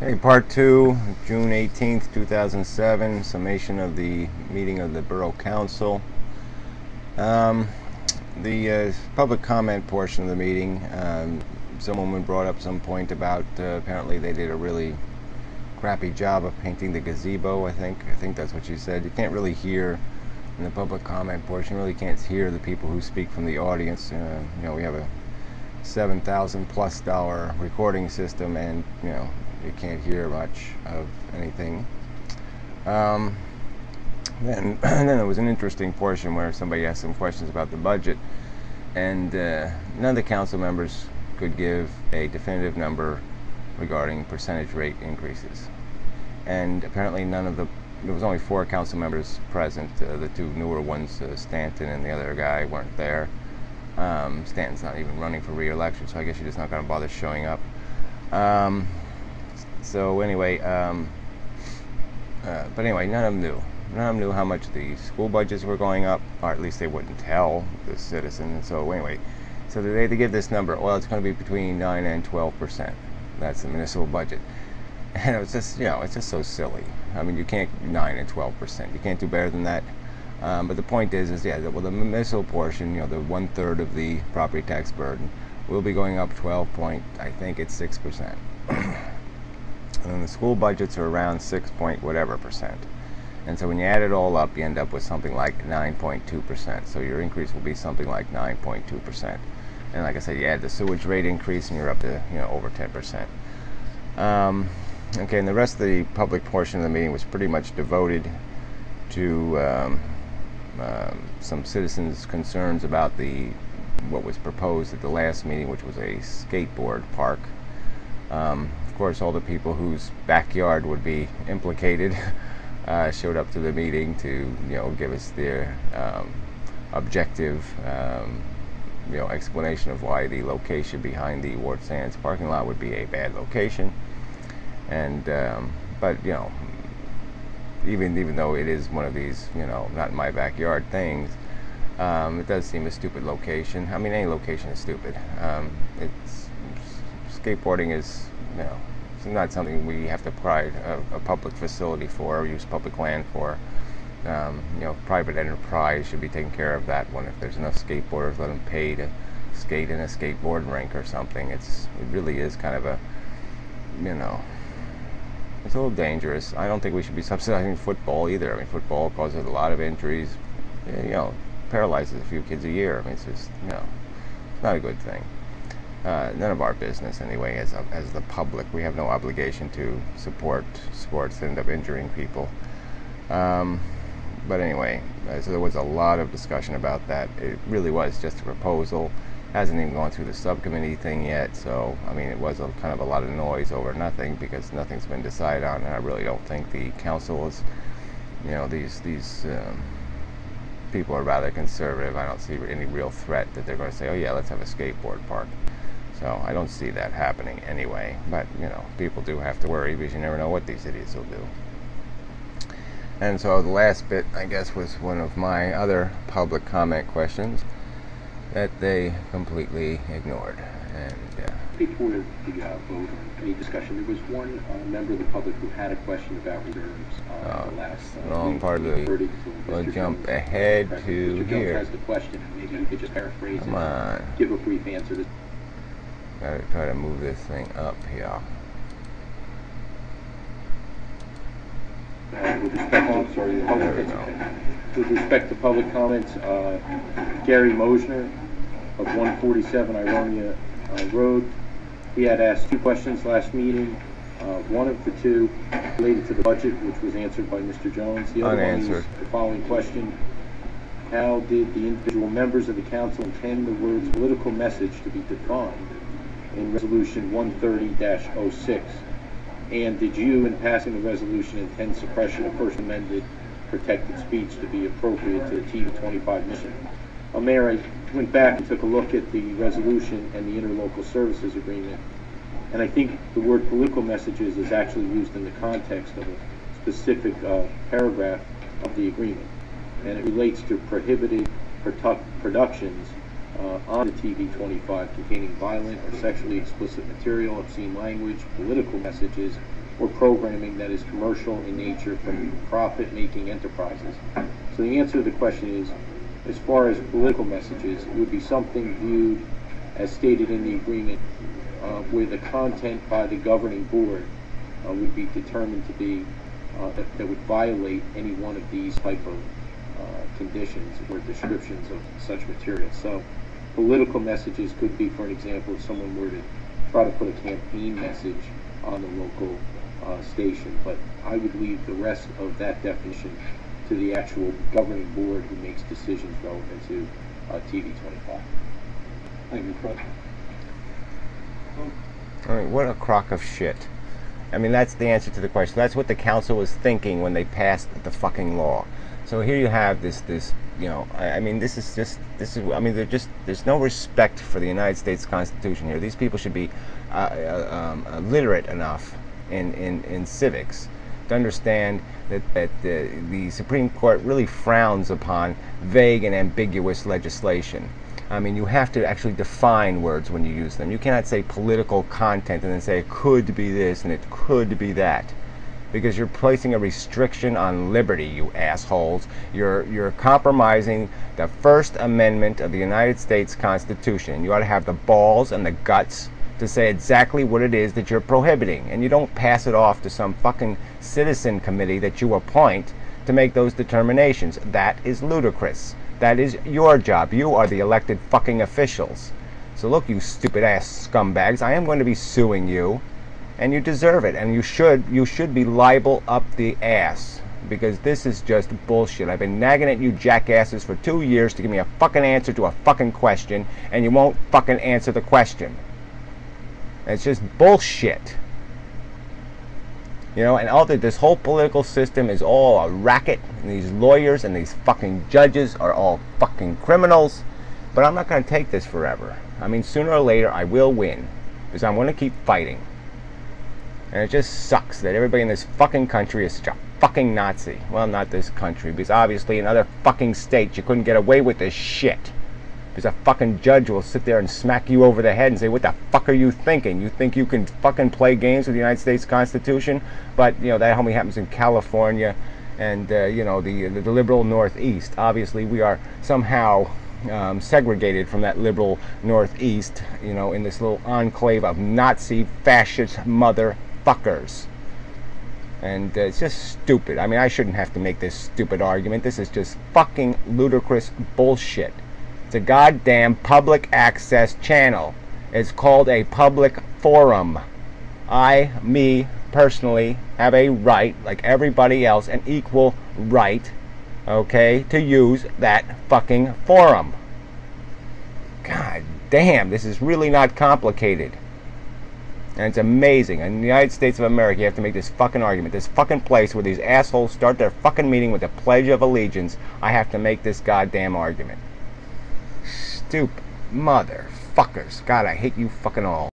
Okay, part 2, June 18th, 2007, summation of the meeting of the Borough Council. The public comment portion of the meeting, some woman brought up some point about apparently they did a really crappy job of painting the gazebo, I think that's what she said. You can't really hear in the public comment portion, you really can't hear the people who speak from the audience. We have a $7,000+ recording system, and you can't hear much of anything. Then there was an interesting portion where somebody asked some questions about the budget, and none of the council members could give a definitive number regarding percentage rate increases. And apparently there was only 4 council members present. The 2 newer ones, Stanton and the other guy, weren't there. Stanton's not even running for re-election, so I guess you're just not going to bother showing up. So anyway, but anyway, none of them knew. None of them knew how much the school budgets were going up, or at least they wouldn't tell the citizen. So anyway, so they give this number. Well, it's going to be between 9 and 12%. That's the municipal budget, and it's just it's just so silly. I mean, you can't 9 and 12%. You can't do better than that. But the point is the municipal portion, the 1/3 of the property tax burden, will be going up 12 point, I think it's 6%. And the school budgets are around 6 point whatever percent. And so when you add it all up, you end up with something like 9.2%. So your increase will be something like 9.2%. And like I said, you add the sewage rate increase, and you're up to over 10%. Okay, and the rest of the public portion of the meeting was pretty much devoted to some citizens' concerns about what was proposed at the last meeting, which was a skateboard park. Of course, all the people whose backyard would be implicated showed up to the meeting to give us their objective explanation of why the location behind the Ward Sands parking lot would be a bad location. And but even though it is one of these not in my backyard things, it does seem a stupid location. I mean, any location is stupid. Skateboarding is it's not something we have to provide a public facility for or use public land for. Private enterprise should be taking care of that one. If there's enough skateboarders, let them pay to skate in a skateboard rink or something. It really is kind of it's a little dangerous. I don't think we should be subsidizing football either. I mean, football causes a lot of injuries. Paralyzes a few kids a year. I mean, it's just it's not a good thing. None of our business anyway. As the public, we have no obligation to support sports that end up injuring people. But anyway, so there was a lot of discussion about that. It really was just a proposal. Hasn't even gone through the subcommittee thing yet. So I mean, it was kind of a lot of noise over nothing, because nothing's been decided on. And I really don't think the council is, these people are rather conservative. I don't see any real threat that they're going to say, oh yeah, let's have a skateboard park. So I don't see that happening anyway. But people do have to worry, because you never know what these idiots will do. And so the last bit, I guess, was one of my other public comment questions that they completely ignored. And before the vote, any discussion, there was one member of the public who had a question about reserves the last wrong part of the. We'll jump ahead to Mr. here. Jones has the question, and maybe you could just paraphrase Come it. on. Give a brief answer. Gotta try to move this thing up here. With respect to public comments, Gary Mosner of 147 Ironia Road, he had asked 2 questions last meeting. One of the 2 related to the budget, which was answered by Mr. Jones. The other one is the following question: how did the individual members of the council intend the words political message to be defined in Resolution 130-06? And did you, in passing the resolution, intend suppression of First Amendment protected speech to be appropriate to the TV25 mission? Mayor, I went back and took a look at the resolution and the interlocal services agreement, and I think the word political messages is actually used in the context of a specific paragraph of the agreement, and it relates to prohibited productions on the TV25 containing violent or sexually explicit material, obscene language, political messages, or programming that is commercial in nature from profit-making enterprises. So the answer to the question is, as far as political messages, it would be something viewed as stated in the agreement where the content by the governing board would be determined to be that would violate any one of these type of conditions or descriptions of such material. So political messages could be, for an example, if someone were to try to put a campaign message on the local station, but I would leave the rest of that definition to the actual governing board who makes decisions relevant to TV 25. Thank you, Fred. I mean, what a crock of shit. I mean, that's the answer to the question. That's what the council was thinking when they passed the fucking law. So here you have this, you know, I mean, I mean, there's no respect for the United States Constitution here. These people should be literate enough in civics to understand that the Supreme Court really frowns upon vague and ambiguous legislation. I mean, you have to actually define words when you use them. You cannot say political content and then say it could be this and it could be that, because you're placing a restriction on liberty, you assholes. You're compromising the First Amendment of the United States Constitution. You ought to have the balls and the guts to say exactly what it is that you're prohibiting, and you don't pass it off to some fucking citizen committee that you appoint to make those determinations. That is ludicrous. That is your job. You are the elected fucking officials. So look, you stupid ass scumbags, I am going to be suing you, and you deserve it, and you should be liable up the ass, because this is just bullshit. I've been nagging at you jackasses for 2 years to give me a fucking answer to a fucking question, and you won't fucking answer the question. It's just bullshit. You know, and this whole political system is all a racket, and these lawyers and these fucking judges are all fucking criminals. But I'm not going to take this forever. I mean, sooner or later I will win, because I'm going to keep fighting. And it just sucks that everybody in this fucking country is such a fucking Nazi. Well, not this country, because obviously in other fucking states you couldn't get away with this shit. Because a fucking judge will sit there and smack you over the head and say, what the fuck are you thinking? You think you can fucking play games with the United States Constitution? But, you know, that only happens in California and, you know, the liberal Northeast. Obviously, we are somehow segregated from that liberal Northeast, you know, in this little enclave of Nazi fascist motherfuckers. And it's just stupid. I mean, I shouldn't have to make this stupid argument. This is just fucking ludicrous bullshit. It's a goddamn public access channel. It's called a public forum. Me personally, have a right, like everybody else, an equal right, okay, to use that fucking forum. God damn, this is really not complicated. And it's amazing. In the United States of America, you have to make this fucking argument. This fucking place where these assholes start their fucking meeting with the Pledge of Allegiance, I have to make this goddamn argument. Stupid motherfuckers. God, I hate you fucking all.